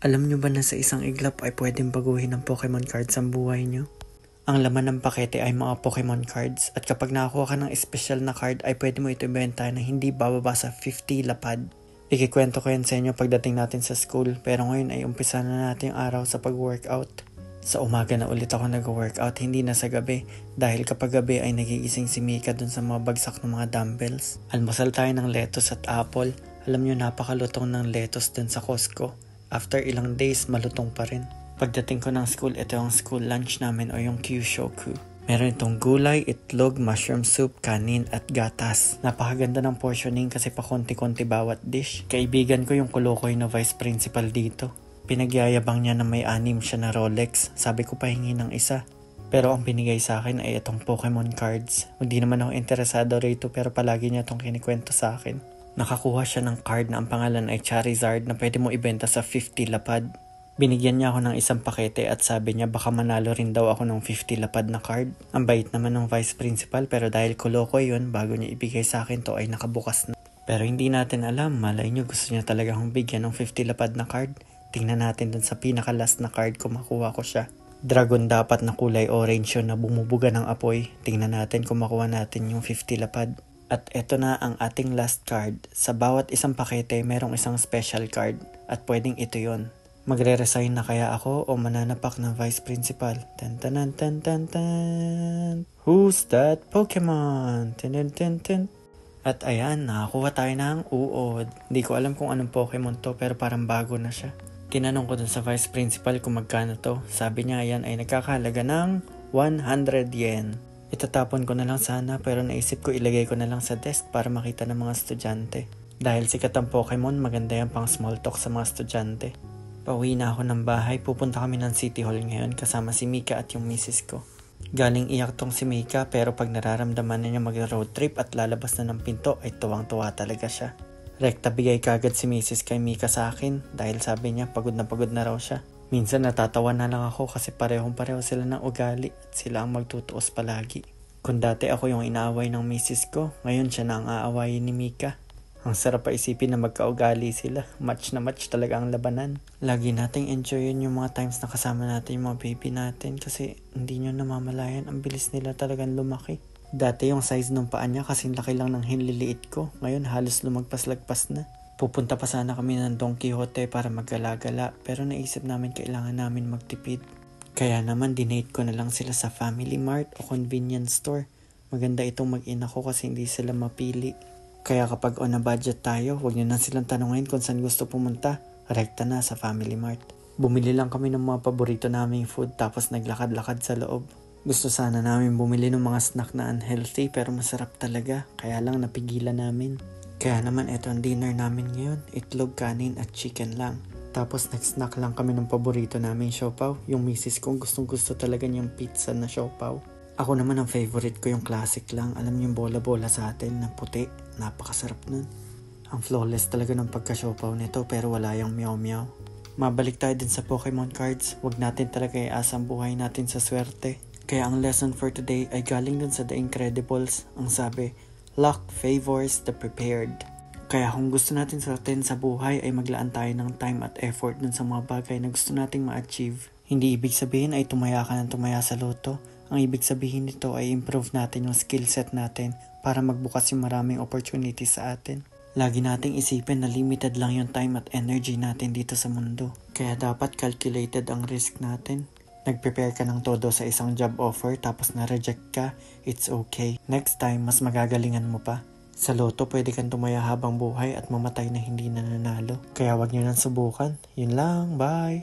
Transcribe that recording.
Alam nyo ba na sa isang iglap ay pwedeng baguhin ng Pokemon cards ang buhay nyo? Ang laman ng pakete ay mga Pokemon cards at kapag nakakuha ka ng espesyal na card ay pwede mo ito ibenta na hindi bababa sa 50 lapad. Ikikwento ko yan sa inyo pagdating natin sa school pero ngayon ay umpisa na natin yung araw sa pag-workout. Sa umaga na ulit ako nag-workout, hindi na sa gabi dahil kapag gabi ay nagigising si Mika dun sa mga bagsak ng mga dumbbells. Almusal tayo ng lettuce at apple. Alam nyo napakalutong ng lettuce dun sa Costco. After ilang days, malutong pa rin. Pagdating ko ng school, ito yung school lunch namin o yung Kyushoku. Meron itong gulay, itlog, mushroom soup, kanin at gatas. Napakaganda ng portioning kasi pa konti-konti bawat dish. Kaibigan ko yung kulukoy na vice principal dito. Pinagyayabang niya na may 6 siya na Rolex. Sabi ko pahingi ng isa. Pero ang binigay sa akin ay itong Pokemon cards. Hindi naman ako interesado rito pero palagi niya itong kinikwento sa akin. Nakakuha siya ng card na ang pangalan ay Charizard na pwede mo ibenta sa 50 lapad. Binigyan niya ako ng isang pakete at sabi niya baka manalo rin daw ako ng 50 lapad na card. Ang bait naman ng vice principal pero dahil kuloko yun, bago niya ibigay sa akin to ay nakabukas na. Pero hindi natin alam, malay niyo gusto niya talaga akong bigyan ng 50 lapad na card. Tingnan natin dun sa pinaka-last na card kung makuha ko siya. Dragon dapat na kulay orange yun na bumubuga ng apoy. Tingnan natin kung makuha natin yung 50 lapad. At eto na ang ating last card. Sa bawat isang pakete, merong isang special card. At pwedeng ito yon. Magre-resign na kaya ako o mananapak ng vice principal? Tan tan tan tan tan. Who's that Pokemon? Tan tan tan tan. At ayan, nakakuha tayo ng uod. Hindi ko alam kung anong Pokemon to pero parang bago na siya. Tinanong ko dun sa vice principal kung magkano to. Sabi niya yan ay nagkakahalaga ng 100 yen. Itatapon ko na lang sana pero naisip ko ilagay ko na lang sa desk para makita ng mga estudyante. Dahil sikat ang Pokemon, maganda yan pang small talk sa mga estudyante. Pauwi na ako ng bahay, pupunta kami ng City Hall ngayon kasama si Mika at yung misis ko. Galing iyak tong si Mika pero pag nararamdaman na niya mag-road trip at lalabas na ng pinto ay tuwang-tuwa talaga siya. Rekta bigay kagad si misis kay Mika sa akin dahil sabi niya pagod na raw siya. Minsan natatawa na lang ako kasi parehong-pareho sila ng ugali at sila ang magtutuos palagi. Kung dati ako yung inaaway ng misis ko, ngayon siya na ang aawayin ni Mika. Ang sarap pa isipin na magkaugali sila. Match na match talaga ang labanan. Lagi nating enjoyin yung mga times na kasama natin yung mga baby natin kasi hindi nyo namamalayan ang bilis nila talagang lumaki. Dati yung size ng paa niya kasing laki lang ng hinliliit ko. Ngayon halos lumagpas-lagpas na. Pupunta pa sana kami ng Don Quixote para maggala-gala pero naisip namin kailangan namin magtipid. Kaya naman dinate ko na lang sila sa Family Mart o convenience store. Maganda itong mag-ina ko kasi hindi sila mapili. Kaya kapag on a budget tayo, huwag nyo na silang tanungin kung saan gusto pumunta. Rekta na sa Family Mart. Bumili lang kami ng mga paborito naming food tapos naglakad-lakad sa loob. Gusto sana namin bumili ng mga snack na unhealthy pero masarap talaga. Kaya lang napigilan namin. Kaya naman ito ang dinner namin ngayon, itlog, kanin at chicken lang. Tapos nag-snack lang kami ng paborito namin siopaw. Yung misis kong gustong gusto talaga niyang pizza na siopaw. Ako naman ang favorite ko yung classic lang. Alam niyo yung bola-bola sa atin na puti. Napakasarap nun. Ang flawless talaga ng pagka-siopaw nito pero wala yung meow-meow. Mabalik tayo din sa Pokemon cards. Huwag natin talaga iasang buhay natin sa swerte. Kaya ang lesson for today ay galing dun sa The Incredibles. Ang sabi, luck favors the prepared. Kaya kung gusto natin certain sa buhay ay maglaan tayo ng time at effort dun sa mga bagay na gusto nating ma-achieve. Hindi ibig sabihin ay tumaya ka ng tumaya sa loto. Ang ibig sabihin nito ay improve natin yung skill set natin para magbukas yung maraming opportunities sa atin. Lagi nating isipin na limited lang yung time at energy natin dito sa mundo. Kaya dapat calculated ang risk natin. Nag-prepare ka ng todo sa isang job offer tapos na-reject ka, it's okay. Next time, mas magagalingan mo pa. Sa loto, pwede kang tumaya habang buhay at mamatay na hindi nananalo. Kaya wag nyo nang subukan. Yun lang, bye!